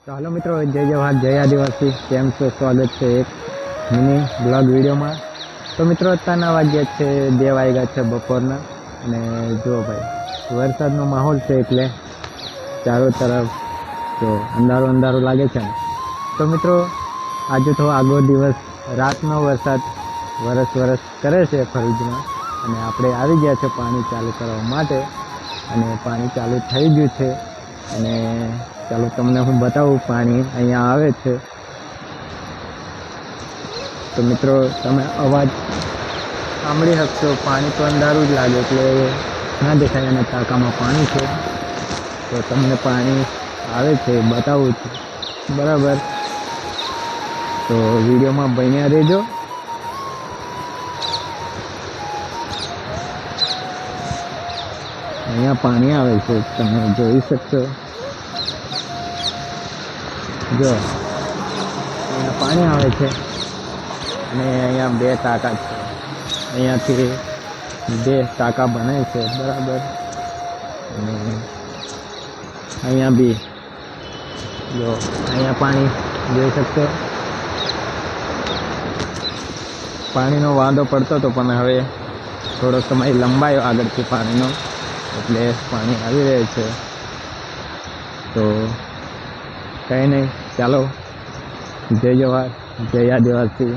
તો હાલો મિત્રો, જય જવાહર જય આદિવાસી. કેમ છો? સ્વાગત છે એક મિની બ્લોગ વિડીયોમાં. તો મિત્રો, અત્યારના વાગ્યા છે 2 વાગ્યા છે બપોરના. અને જુઓ ભાઈ, વરસાદનો માહોલ છે એટલે ચારો તરફ જો અંધારું અંધારું લાગે છે ને. તો મિત્રો, આજે તો આગો દિવસ રાતનો વરસાદ વરસ કરે છે ફરજમાં. અને આપણે આવી ગયા છે પાણી ચાલુ કરવા માટે. અને પાણી ચાલુ થઈ ગયું છે. અને ચાલો તમને હું બતાવું પાણી અહીંયા આવે છે. તો મિત્રો, તમે અવાજ સાંભળી શકશો. પાણી તો અંધારું જ લાગે એટલે ના દેખાય. અને ટાંકામાં પાણી છે તો તમને પાણી આવે છે બતાવું છું, બરાબર? તો વિડીયોમાં બન્યા રહેજો. અહીંયા પાણી આવે છે, તમે જોઈ શકશો. જો અહીંયા પાણી આવે છે. અને અહીંયા 2 ટાંકા છે. અહીંયાથી 2 ટાંકા બને છે, બરાબર? અને અહીંયા બી જો અહીંયા પાણી જોઈ શકશો. પાણીનો વાંધો પડતો હતો, પણ હવે થોડો સમય લંબાયો આગળથી પાણીનો, એટલે પાણી આવી રહે છે. તો કંઈ નહીં, ચાલો જય જવાહર જય આદિવાસી.